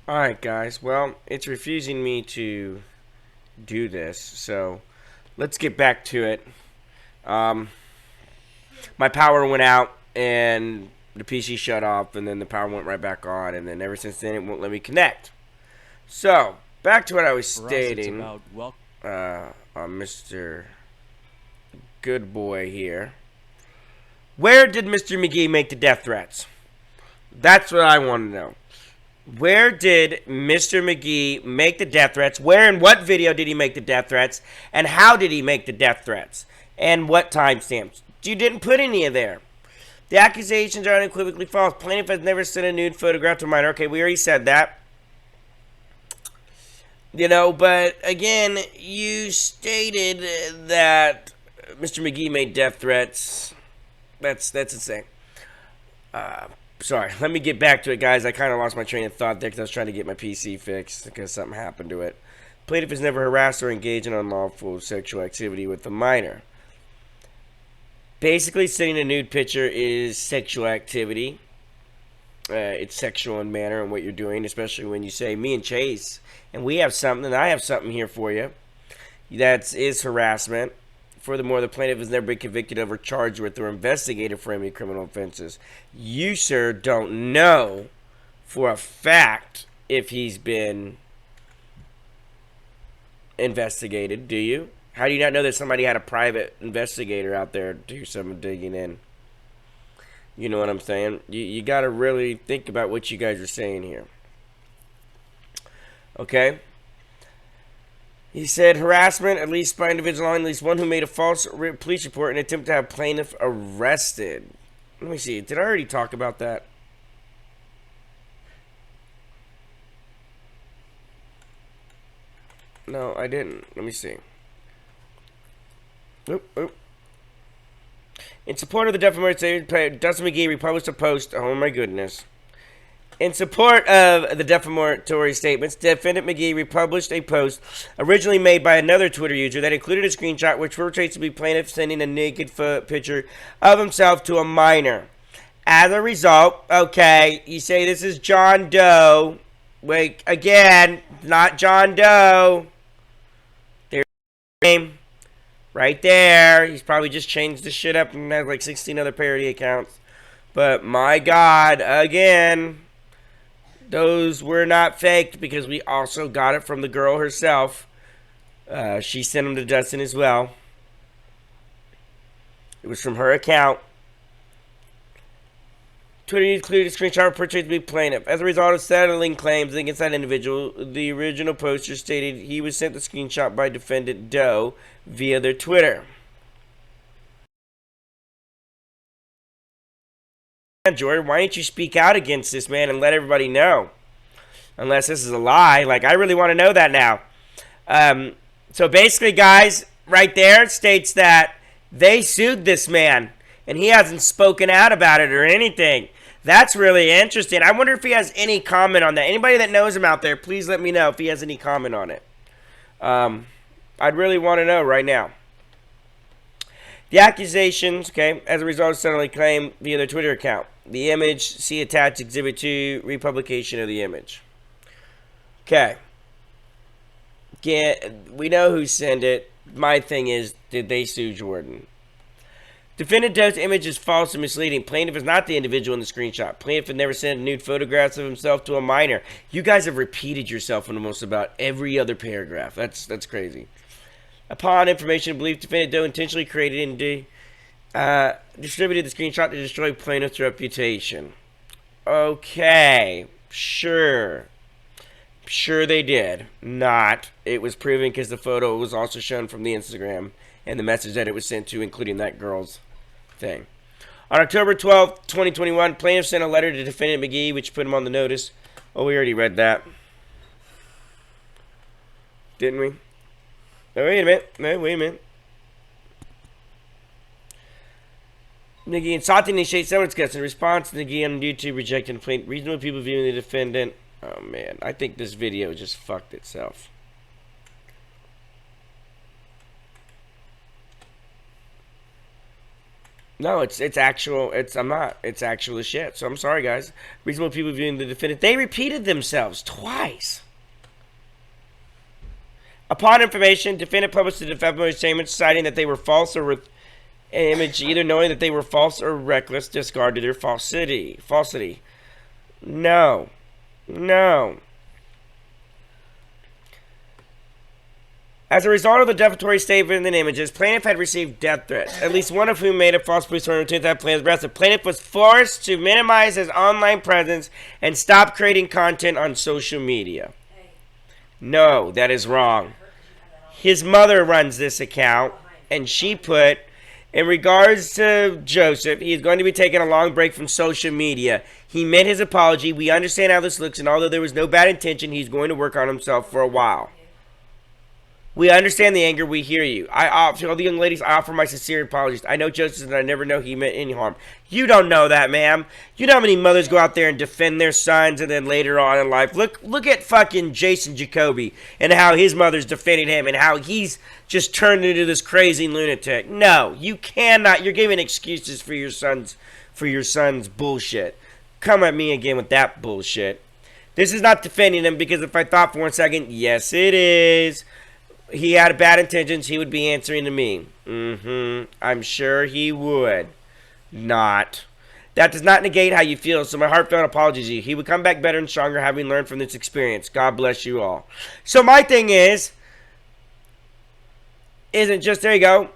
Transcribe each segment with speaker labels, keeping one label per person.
Speaker 1: Alright guys, well, it's refusing me to do this, so let's get back to it. My power went out and the PC shut off, and then the power went right back on, and then ever since then it won't let me connect. So, back to what I was stating on Mr. Good Boy here. Where did Mr. McGee make the death threats? That's what I want to know. Where did Mr. McGee make the death threats? Where and what video did he make the death threats? And how did he make the death threats? And what timestamps? You didn't put any of there. The accusations are unequivocally false. Plaintiff has never sent a nude photograph to a minor. Okay, we already said that. You know, but again, you stated that Mr. McGee made death threats. That's insane. Sorry, let me get back to it, guys. I kind of lost my train of thought there because I was trying to get my PC fixed because something happened to it. Plaintiff has never harassed or engaged in unlawful sexual activity with a minor. Basically, sending a nude picture is sexual activity. It's sexual in manner and what you're doing, especially when you say, me and Chase, and we have something, and I have something here for you. That is harassment. Furthermore, the plaintiff has never been convicted of or charged with or investigated for any criminal offenses. You, sir, don't know for a fact if he's been investigated, do you? How do you not know that somebody had a private investigator out there do some digging in? You know what I'm saying? You got to really think about what you guys are saying here. Okay? He said harassment, at least by individual, at least one who made a false police report in an attempt to have plaintiff arrested. Let me see. Did I already talk about that? No, I didn't. Let me see. Oop. In support of the defamation statement, Dustin Mcgee republished a post. Oh my goodness. In support of the defamatory statements, Defendant Mcgee republished a post originally made by another Twitter user that included a screenshot which portrays to be plaintiff sending a naked picture of himself to a minor. As a result, okay, you say this is John Doe. Wait, again, not John Doe. There's his name. Right there. He's probably just changed the shit up and has like 16 other parody accounts. But my God, again, those were not faked because we also got it from the girl herself. She sent them to Dustin as well. It was from her account. Twitter included a screenshot portrayed to be plaintiff. As a result of settling claims against that individual, the original poster stated he was sent the screenshot by defendant Doe via their Twitter. Jordan, why didn't you speak out against this, man, and let everybody know? Unless this is a lie. Like, I really want to know that now. So basically, guys, right there it states that they sued this man, and he hasn't spoken out about it or anything. That's really interesting. I wonder if he has any comment on that. Anybody that knows him out there, please let me know if he has any comment on it. I'd really want to know right now. The accusations, okay, as a result of settling claim via their Twitter account. The image, see attached Exhibit 2, republication of the image. Okay. We know who sent it. My thing is, did they sue Jordan? Defendant Doe's image is false and misleading. Plaintiff is not the individual in the screenshot. Plaintiff had never sent nude photographs of himself to a minor. You guys have repeated yourself in almost about every other paragraph. That's crazy. Upon information and belief, defendant Doe intentionally created and distributed the screenshot to destroy plaintiff's reputation. Okay, sure. Sure they did. Not. It was proven because the photo was also shown from the Instagram and the message that it was sent to, including that girl's thing. On October 12th, 2021, plaintiff sent a letter to defendant Mcgee, which put him on the notice. Oh, we already read that. Didn't we? Oh, wait a minute. No, wait a minute. Mcgee sought to initiate severance cuts in response to Mcgee on YouTube rejecting the plaintiff. Reasonable people viewing the defendant. Oh, man. I think this video just fucked itself. No, it's actual. I'm not. It's actual as shit. So I'm sorry, guys. Reasonable people viewing the defendant. They repeated themselves twice. Upon information, defendant published a defamatory statement citing that they were false or with an image, either knowing that they were false or reckless disregard to their falsity. No. As a result of the defamatory statement and images, plaintiff had received death threats, at least one of whom made a false police report to that plaintiff arrested. Plaintiff was forced to minimize his online presence and stop creating content on social media. No, that is wrong. His mother runs this account, and she put, in regards to Joseph, he is going to be taking a long break from social media. He meant his apology. We understand how this looks, and although there was no bad intention, he's going to work on himself for a while. We understand the anger. We hear you. To all the young ladies, I offer my sincere apologies. I know Joseph, and I never know he meant any harm. You don't know that, ma'am. You know how many mothers go out there and defend their sons, and then later on in life, look at fucking Jason Jacoby and how his mother's defending him, and how he's just turned into this crazy lunatic. No, you cannot. You're giving excuses for your son's bullshit. Come at me again with that bullshit. This is not defending him, because if I thought for 1 second, yes, it is. He had bad intentions, he would be answering to me. I'm sure he would. Not. That does not negate how you feel, so my heartfelt apologies to you. He would come back better and stronger having learned from this experience. God bless you all. So my thing isn't just, there you go.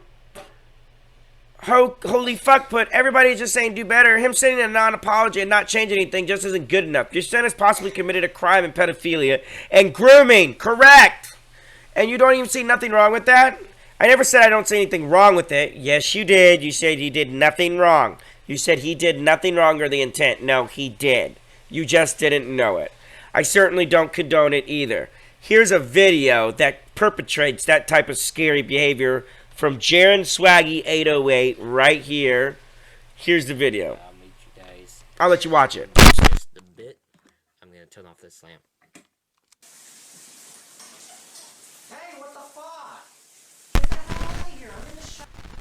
Speaker 1: Holy fuck, put everybody just saying do better. Him sending a non-apology and not changing anything just isn't good enough. Your son has possibly committed a crime in pedophilia and grooming. Correct. And you don't even see nothing wrong with that? I never said I don't see anything wrong with it. Yes, you did. You said he did nothing wrong. You said he did nothing wrong or the intent. No, he did. You just didn't know it. I certainly don't condone it either. Here's a video that perpetrates that type of scary behavior from Jaron Swaggy 808 right here. Here's the video.
Speaker 2: I'll meet you guys.
Speaker 1: I'll let you watch it.
Speaker 2: Just a bit. I'm going to turn off this lamp.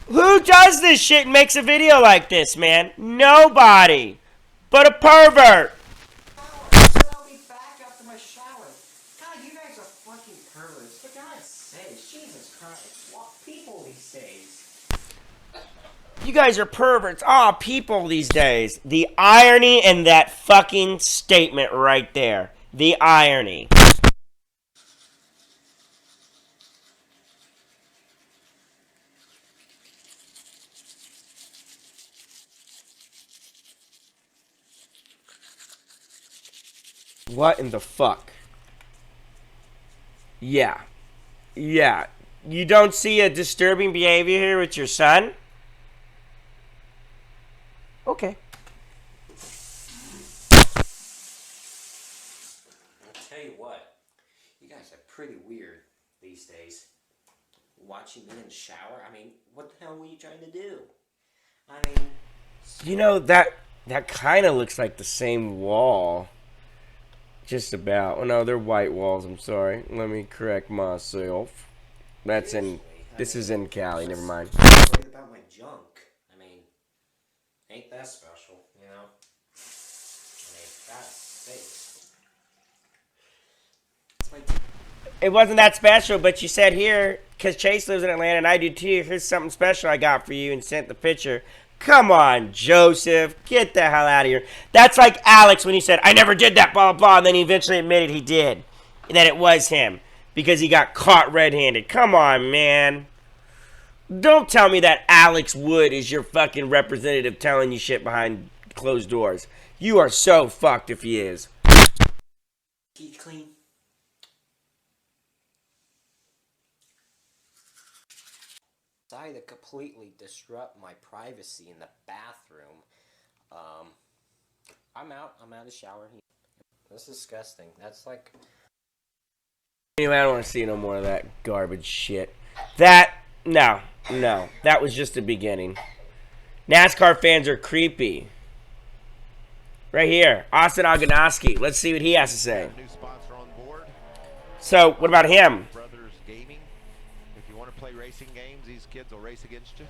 Speaker 1: Who does this shit and makes a video like this, man? Nobody. But a pervert.
Speaker 3: I'll be back after my shower. God, you guys are fucking perverts. For God's sake, Jesus Christ. What people these days?
Speaker 1: You guys are perverts. Aw, people these days. The irony in that fucking statement right there. The irony. What in the fuck? Yeah. You don't see a disturbing behavior here with your son? Okay.
Speaker 2: I'll tell you what. You guys are pretty weird these days. Watching me in the shower? I mean, what the hell were you trying to do? I mean...
Speaker 1: You know, that kind of looks like the same wall. Just about. Oh, no, they're white walls. I'm sorry. Let me correct myself. That's in... This is in Cali. Never mind.
Speaker 2: I'm worried about my junk. I mean, ain't that special, you know? I mean, God's sake. It's my...
Speaker 1: It wasn't that special, but you said here, because Chase lives in Atlanta and I do too, here's something special I got for you, and sent the picture. Come on, Joseph. Get the hell out of here. That's like Alex when he said, I never did that, blah, blah, blah, and then he eventually admitted he did. And that it was him. Because he got caught red-handed. Come on, man. Don't tell me that Alex Wood is your fucking representative telling you shit behind closed doors. You are so fucked if he is.
Speaker 2: Teeth clean. Decided to completely disrupt my privacy in the bathroom. I'm out of the shower. That's disgusting. That's like...
Speaker 1: Anyway, I don't want to see no more of that garbage shit. No. That was just the beginning. NASCAR fans are creepy. Right here, Austin Ogonoski. Let's see what he has to say.
Speaker 4: New sponsor on board.
Speaker 1: So, what about him?
Speaker 4: Brothers Gaming. If you want to play racing games, these kids will race against you.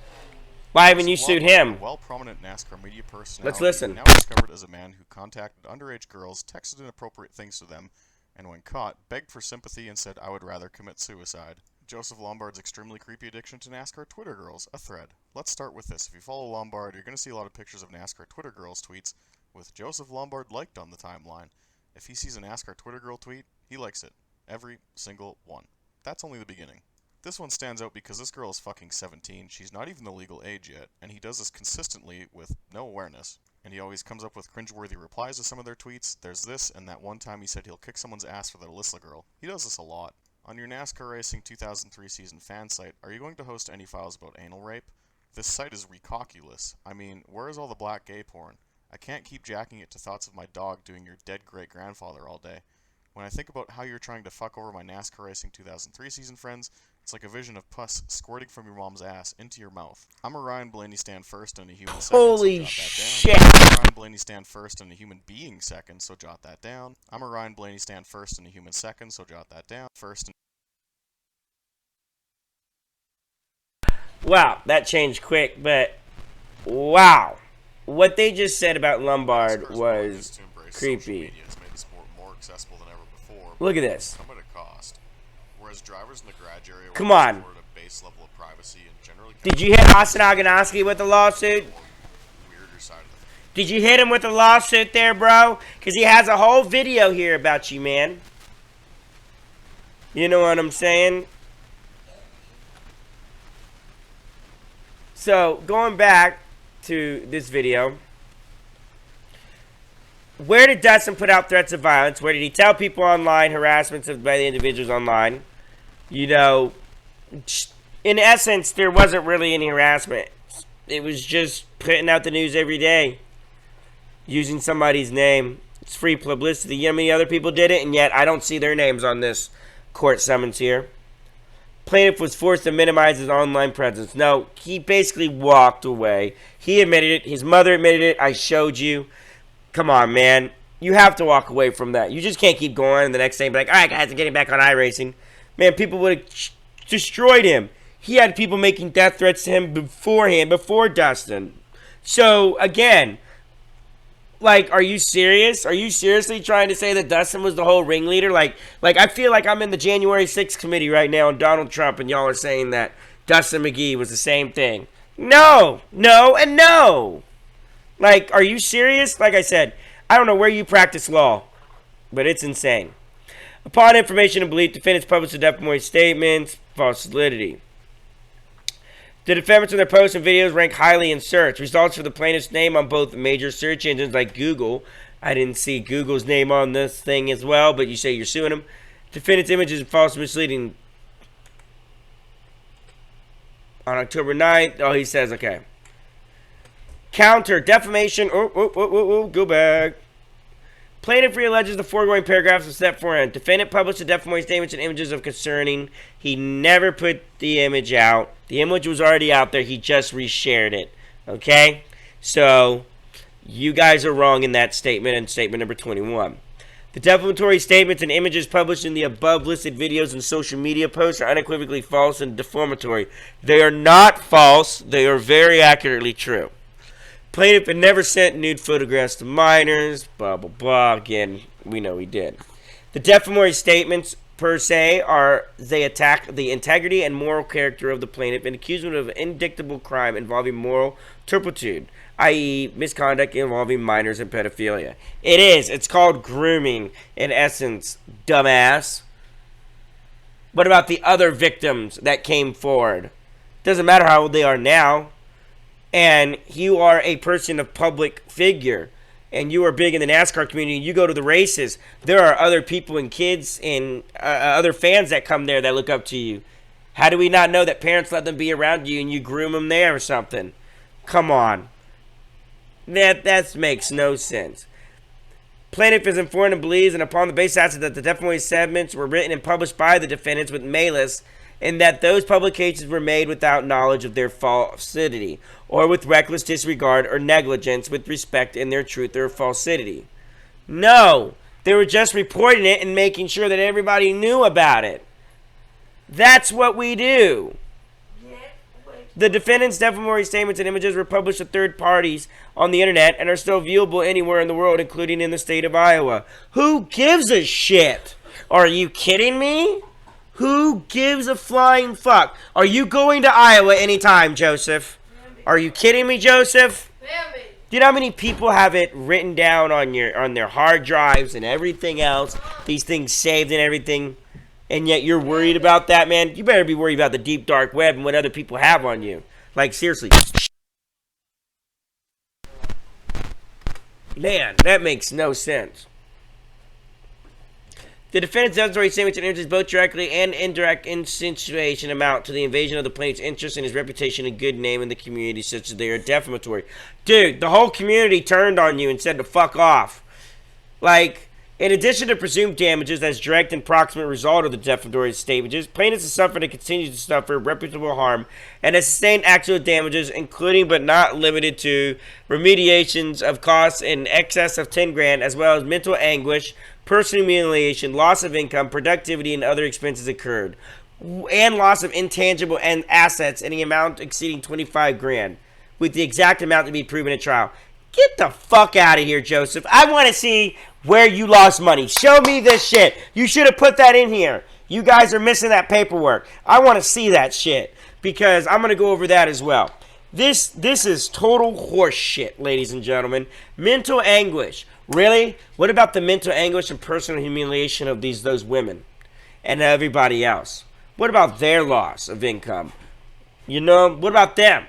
Speaker 1: Why haven't you sued him?
Speaker 4: A well-prominent NASCAR media personality,
Speaker 1: Let's listen.
Speaker 4: now discovered as a man who contacted underage girls, texted inappropriate things to them, and when caught, begged for sympathy and said, "I would rather commit suicide." Joseph Lombard's extremely creepy addiction to NASCAR Twitter girls, a thread. Let's start with this. If you follow Lombard, you're going to see a lot of pictures of NASCAR Twitter girls tweets with Joseph Lombard liked on the timeline. If he sees a NASCAR Twitter girl tweet, he likes it. Every single one. That's only the beginning. This one stands out because this girl is fucking 17, she's not even the legal age yet, and he does this consistently with no awareness. And he always comes up with cringeworthy replies to some of their tweets. There's this, and that one time he said he'll kick someone's ass for that Alyssa girl. He does this a lot. On your NASCAR Racing 2003 season fan site, are you going to host any files about anal rape? This site is recalculous. I mean, where is all the black gay porn? I can't keep jacking it to thoughts of my dog doing your dead great-grandfather all day. When I think about how you're trying to fuck over my NASCAR Racing 2003 season friends, it's like a vision of pus squirting from your mom's ass into your mouth. I'm a Ryan Blaney stand first and a human second,
Speaker 1: Holy
Speaker 4: so jot that down. I'm a Ryan Blaney stand first and a human being second, so jot that down. I'm a Ryan Blaney stand first and a human second, so jot that down. First and
Speaker 1: Wow, that changed quick, but wow. What they just said about Lombard was creepy. Look at this.
Speaker 4: Come at a cost. Whereas drivers in the garage area
Speaker 1: Come on.
Speaker 4: afford a base level of privacy and generally
Speaker 1: Did you hit Austin Ogonoski with the lawsuit?
Speaker 4: weirder side of the thing.
Speaker 1: Did you hit him with the lawsuit there, bro? Because he has a whole video here about you, man. You know what I'm saying? So, going back to this video. Where did Dustin put out threats of violence? Where did he tell people online harassments by the individuals online? You know, in essence, there wasn't really any harassment. It was just putting out the news every day. Using somebody's name. It's free publicity. You know how many other people did it? And yet, I don't see their names on this court summons here. Plaintiff was forced to minimize his online presence. No, he basically walked away. He admitted it. His mother admitted it. I showed you. Come on, man. You have to walk away from that. You just can't keep going and the next day be like, all right, guys, I'm getting back on iRacing. Man, people would have destroyed him. He had people making death threats to him beforehand, before Dustin. So, again, like, are you serious? Are you seriously trying to say that Dustin was the whole ringleader? Like I feel like I'm in the January 6th committee right now on Donald Trump, and y'all are saying that Dustin Mcgee was the same thing. No, no, and no. Like, are you serious? Like I said, I don't know where you practice law, but it's insane. Upon information and belief, defendants published a defamatory statements, false validity. The defendants in their posts and videos rank highly in search. Results for the plaintiff's name on both major search engines like Google. I didn't see Google's name on this thing as well, but you say you're suing them. Defendant's images are false and misleading. On October 9th, oh, he says, okay. Counter, defamation, go back. Plaintiff realleges the foregoing paragraphs of step 4. Defendant published the defamatory statements and images of concerning. He never put the image out. The image was already out there. He just reshared it. Okay? So, you guys are wrong in that statement and statement number 21. The defamatory statements and images published in the above listed videos and social media posts are unequivocally false and defamatory. They are not false. They are very accurately true. Plaintiff had never sent nude photographs to minors, blah, blah, blah. Again, we know he did. The defamatory statements, per se, they attack the integrity and moral character of the plaintiff and accuse him of indictable crime involving moral turpitude, i.e. misconduct involving minors and pedophilia. It is. It's called grooming, in essence, dumbass. What about the other victims that came forward? Doesn't matter how old they are now. And you are a person of public figure, and you are big in the NASCAR community, you go to the races, there are other people and kids and other fans that come there that look up to you. How do we not know that parents let them be around you and you groom them there or something? Come on. That makes no sense. Plaintiff is informed and believes, and upon the basis that the defamatory statements were written and published by the defendants with malice, and that those publications were made without knowledge of their falsity, or with reckless disregard or negligence with respect in their truth or falsity. No, they were just reporting it and making sure that everybody knew about it. That's what we do. Get with The defendant's defamatory statements and images were published to third parties on the internet and are still viewable anywhere in the world, including in the state of Iowa. Who gives a shit? Are you kidding me? Who gives a flying fuck? Are you going to Iowa anytime, Joseph? Are you kidding me, Joseph? Do you know how many people have it written down on their hard drives and everything else? These things saved and everything. And yet you're worried about that, man? You better be worried about the deep dark web and what other people have on you. Like, seriously. Man, that makes no sense. The defendant's defamatory statements and images, both directly and indirect insinuation, amount to the invasion of the plaintiff's interest in his reputation and good name in the community, such as they are defamatory. Dude, the whole community turned on you and said to fuck off. Like, in addition to presumed damages as direct and proximate result of the defamatory statements, plaintiffs have suffered and continue to suffer reputable harm and have sustained actual damages, including but not limited to remediations of costs in excess of 10 grand, as well as mental anguish, personal humiliation, loss of income, productivity, and other expenses incurred, and loss of intangible and assets in the amount exceeding 25 grand, with the exact amount to be proven at trial. Get the fuck out of here, Joseph. I want to see where you lost money. Show me this shit. You should have put that in here. You guys are missing that paperwork. I want to see that shit, because I'm going to go over that as well. This is total horse shit, ladies and gentlemen. Mental anguish. Really? What about the mental anguish and personal humiliation of those women and everybody else? What about their loss of income? You know, what about them?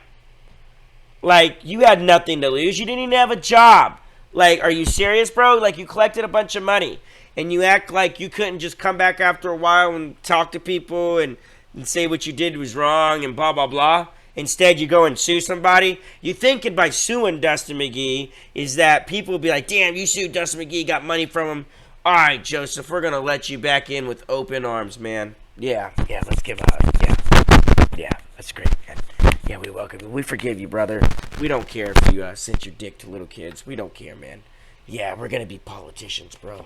Speaker 1: Like, you had nothing to lose. You didn't even have a job. Like, are you serious, bro? Like, you collected a bunch of money and you act like you couldn't just come back after a while and talk to people and say what you did was wrong and blah, blah, blah. Instead, you go and sue somebody. You thinking by suing Dustin Mcgee is that people will be like, damn, you sued Dustin Mcgee, got money from him. All right, Joseph, we're going to let you back in with open arms, man. Yeah, let's give a hug. Yeah, that's great, man. Yeah, we welcome you. We forgive you, brother. We don't care if you sent your dick to little kids. We don't care, man. Yeah, we're going to be politicians, bro.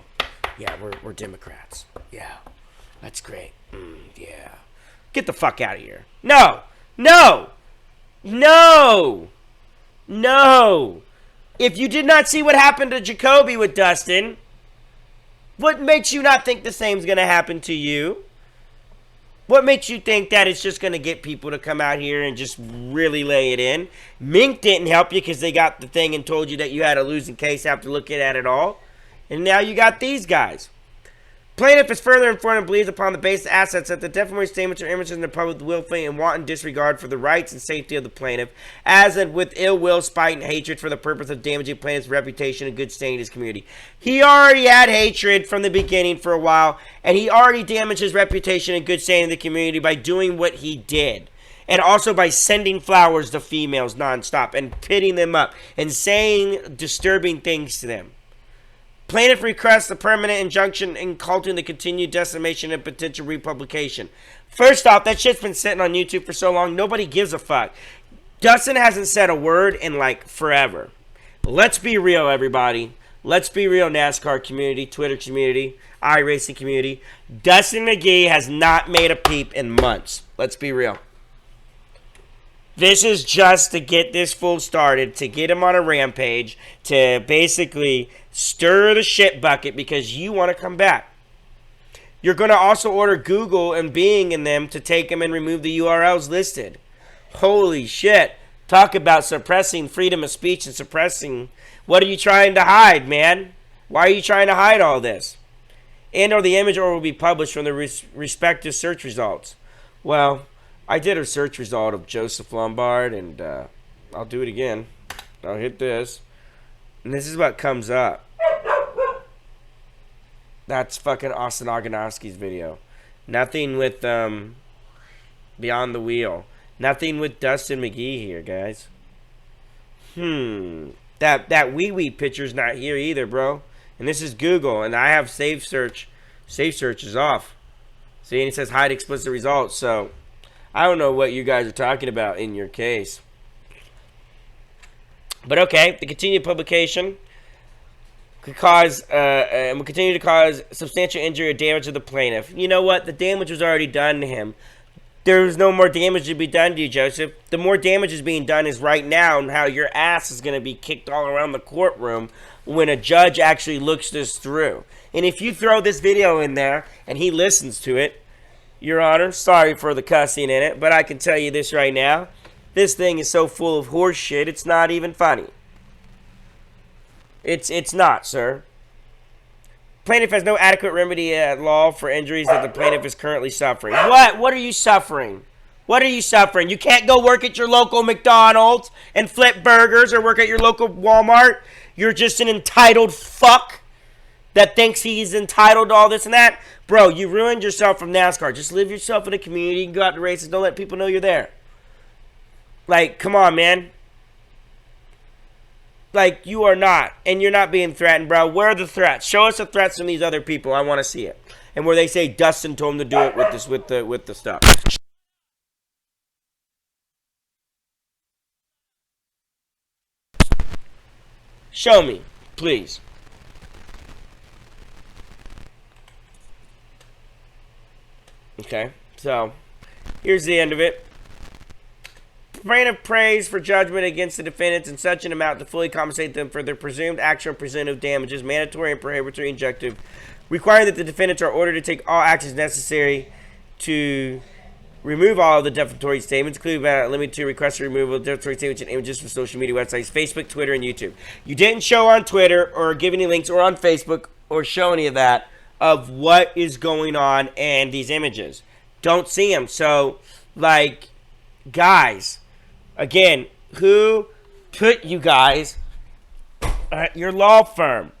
Speaker 1: Yeah, we're Democrats. Yeah, that's great. Yeah. Get the fuck out of here. No. If you did not see what happened to Jacoby with Dustin, what makes you not think the same's going to happen to you? What makes you think that it's just going to get people to come out here and just really lay it in? Mink didn't help you because they got the thing and told you that you had a losing case after looking at it all. And now you got these guys. Plaintiff is further informed and believes upon the basis of assets that the defamatory statements or images in the public willfully and wanton disregard for the rights and safety of the plaintiff, as and with ill will, spite, and hatred for the purpose of damaging plaintiff's reputation and good standing in his community. He already had hatred from the beginning for a while, and he already damaged his reputation and good standing in the community by doing what he did. And also by sending flowers to females nonstop and pitting them up and saying disturbing things to them. Plaintiff requests a permanent injunction inculcating the continued decimation and potential republication. First off, that shit's been sitting on YouTube for so long, nobody gives a fuck. Dustin hasn't said a word in like forever. Let's be real, everybody. Let's be real, NASCAR community, Twitter community, iRacing community. Dustin Mcgee has not made a peep in months. Let's be real. This is just to get this fool started, to get him on a rampage, to basically stir the shit bucket because you want to come back. You're going to also order Google and Bing and them to take them and remove the URLs listed. Holy shit. Talk about suppressing freedom of speech and suppressing. What are you trying to hide, man? Why are you trying to hide all this? And or the image or will be published from the respective search results. Well, I did a search result of Joseph Lombard, and I'll do it again. I'll hit this. And this is what comes up. That's fucking Austin Ogonoski's video. Nothing with Beyond the Wheel. Nothing with Dustin Mcgee here, guys. That wee picture's not here either, bro. And this is Google, and I have Safe Search. Safe Search is off. See, and it says hide explicit results, so I don't know what you guys are talking about in your case. But okay, the continued publication could cause, and will continue to cause substantial injury or damage to the plaintiff. You know what? The damage was already done to him. there's no more damage to be done to you, Joseph. The more damage is being done is right now, and how your ass is going to be kicked all around the courtroom when a judge actually looks this through. And if you throw this video in there and he listens to it, Your Honor, sorry for the cussing in it, but I can tell you this right now. This thing is so full of horse shit, it's not even funny. It's not, sir. Plaintiff has no adequate remedy at law for injuries that the plaintiff is currently suffering. What? What are you suffering? What are you suffering? You can't go work at your local McDonald's and flip burgers or work at your local Walmart? You're just an entitled fuck that thinks he's entitled to all this and that? Bro, you ruined yourself from NASCAR. Just live yourself in the community and go out to races. Don't let people know you're there. Like, come on, man. Like, you are not. And you're not being threatened, bro. Where are the threats? Show us the threats from these other people. I want to see it. And where they say Dustin told him to do it with this, with the stuff. Show me, please. Okay, so here's the end of it. Plaintiff prays for judgment against the defendants in such an amount to fully compensate them for their presumed actual and presumptive damages, mandatory and prohibitory injunctive, requiring that the defendants are ordered to take all actions necessary to remove all of the defamatory statements, including but not limited to request for removal of defamatory statements and images from social media websites, Facebook, Twitter, and YouTube. You didn't show on Twitter or give any links or on Facebook or show any of that of what is going on and these images. Don't see them. So, like, guys, again, who put you guys at your law firm?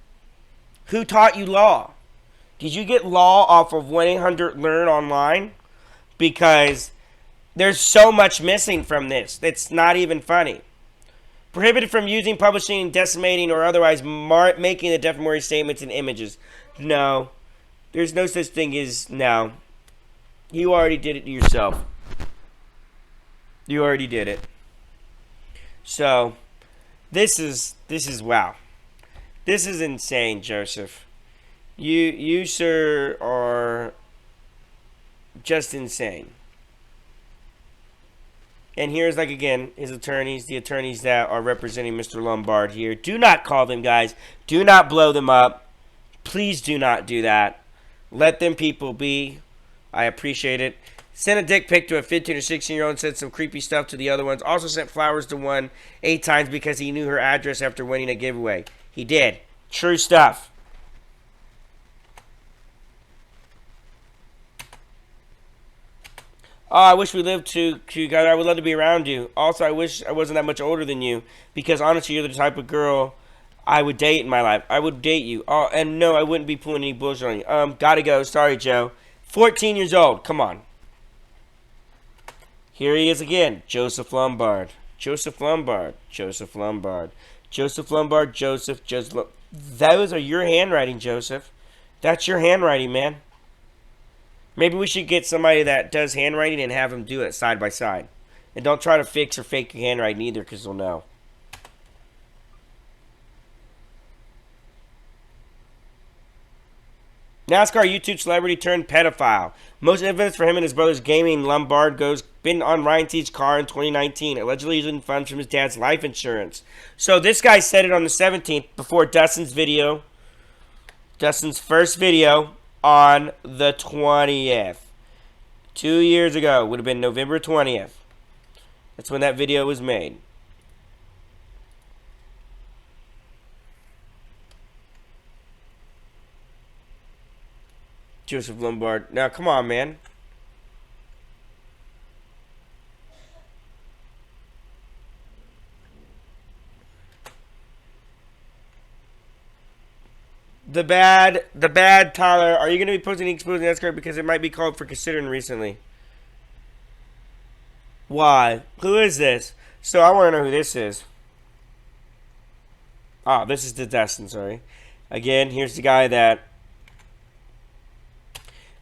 Speaker 1: Who taught you law? Did you get law off of 1-800-LEARN online? Because there's so much missing from this. It's not even funny. Prohibited from using, publishing, decimating, or otherwise making the defamatory statements and images. No. There's no such thing as no. You already did it to yourself. You already did it. So, this is wow. This is insane, Joseph. You sir are just insane. And here's, like, again, his attorneys, the attorneys that are representing Mr. Lombard here. Do not call them, guys. Do not blow them up. Please do not do that. Let them people be. I appreciate it. Sent a dick pic to a 15 or 16-year-old and said some creepy stuff to the other ones. Also sent flowers to one 8 times because he knew her address after winning a giveaway. He did. True stuff. Oh, I wish we lived together. I would love to be around you. Also, I wish I wasn't that much older than you. Because honestly, you're the type of girl I would date in my life. I would date you. Oh, and no, I wouldn't be pulling any bullshit on you. Gotta go. Sorry, Joe. 14 years old. Come on. Here he is again. Joseph Lombard. Joseph Lombard. Joseph Lombard. Joseph Lombard. Joseph. Those are your handwriting, Joseph. That's your handwriting, man. Maybe we should get somebody that does handwriting and have them do it side by side. And don't try to fix or fake your handwriting either, because they'll know. NASCAR YouTube celebrity turned pedophile. Most evidence for him and his brother's gaming. Lombard goes been on Ryan T's car in 2019, allegedly using funds from his dad's life insurance. So this guy said it on the 17th before Dustin's video. Dustin's first video on the 20th. 2 years ago. Would have been November 20th. That's when that video was made. Joseph Lombard. Now, come on, man. The bad Tyler. Are you going to be posting exposing NASCAR because it might be called for considering recently? Why? Who is this? So I want to know who this is. Oh, this is the Dustin, sorry. Again, here's the guy that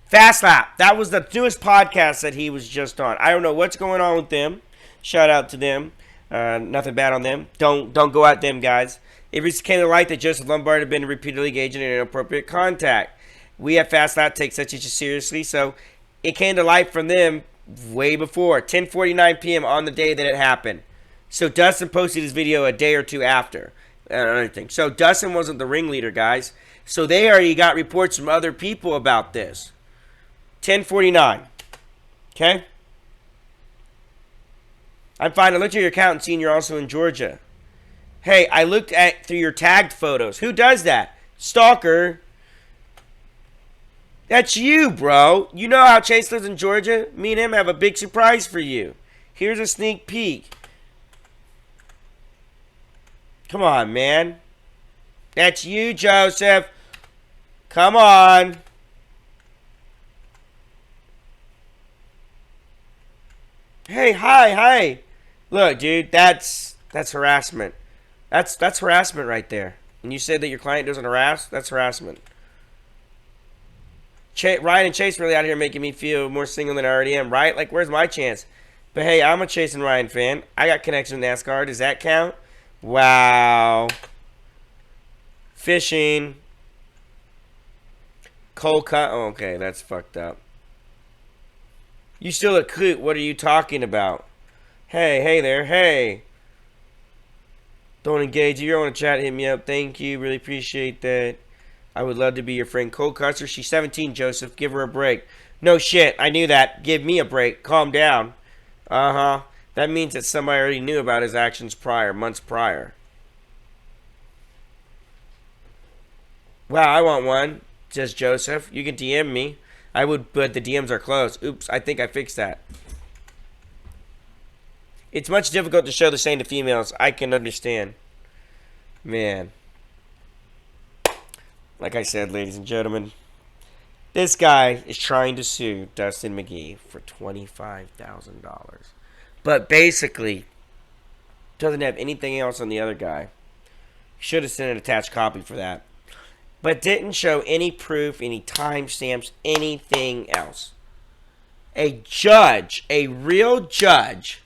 Speaker 1: Fast Lap. That was the newest podcast that he was just on. I don't know what's going on with them. Shout out to them. Nothing bad on them. Don't go at them, guys. It recently came to light that Joseph Lombard had been repeatedly engaged in inappropriate contact. We at Fast Lap take such issues seriously, so it came to light from them way before 10:49 p.m. on the day that it happened. So Dustin posted his video a day or two after. Another thing. So Dustin wasn't the ringleader, guys. So they already got reports from other people about this. 10:49. Okay? I'm fine. I looked at your account and seen you're also in Georgia. Hey, I looked at through your tagged photos. Who does that? Stalker. That's you, bro. You know how Chase lives in Georgia? Me and him have a big surprise for you. Here's a sneak peek. Come on, man. That's you, Joseph. Come on. Hey, hi. Look, dude, that's harassment. That's harassment right there. And you said that your client doesn't harass? That's harassment. Ryan and Chase really out here making me feel more single than I already am, right? Like, where's my chance? But hey, I'm a Chase and Ryan fan. I got connection with NASCAR. Does that count? Wow. Fishing. Cold cut. Oh, okay, that's fucked up. You still look cute. What are you talking about? Hey there. Hey. Don't engage. If you want to chat, hit me up. Thank you. Really appreciate that. I would love to be your friend. Cold cuts her. She's 17, Joseph. Give her a break. No shit. I knew that. Give me a break. Calm down. Uh-huh. That means that somebody already knew about his actions months prior. Wow, I want one, says Joseph. You can DM me. I would, but the DMs are closed. Oops, I think I fixed that. It's much difficult to show the same to females. I can understand. Man. Like I said, ladies and gentlemen, this guy is trying to sue Dustin Mcgee for $25,000. But basically, doesn't have anything else on the other guy. Should have sent an attached copy for that. But didn't show any proof, any timestamps, anything else. A judge, a real judge,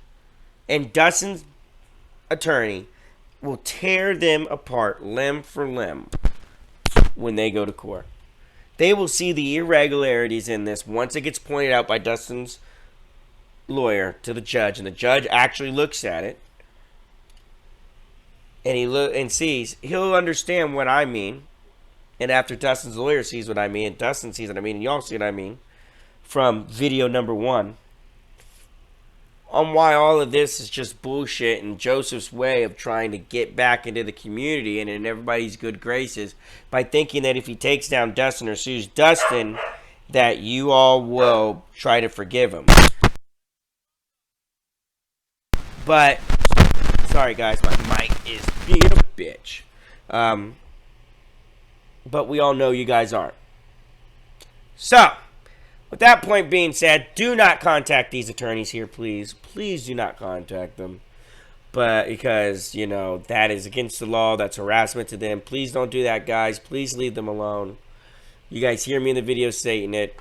Speaker 1: and Dustin's attorney will tear them apart limb for limb when they go to court. They will see the irregularities in this once it gets pointed out by Dustin's lawyer to the judge, and the judge actually looks at it, and he sees. He'll understand what I mean. And after Dustin's lawyer sees what I mean, and Dustin sees what I mean, and y'all see what I mean, from video number 1, on why all of this is just bullshit and Joseph's way of trying to get back into the community and in everybody's good graces by thinking that if he takes down Dustin or sues Dustin, that you all will try to forgive him. But, sorry guys, my mic is being a bitch. But we all know you guys aren't. So, with that point being said, do not contact these attorneys here, please. Please do not contact them. But because, you know, that is against the law. That's harassment to them. Please don't do that, guys. Please leave them alone. You guys hear me in the video stating it.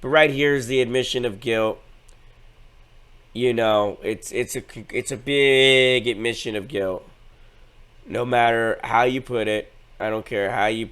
Speaker 1: But right here is the admission of guilt. You know, it's a big admission of guilt. No matter how you put it. I don't care how you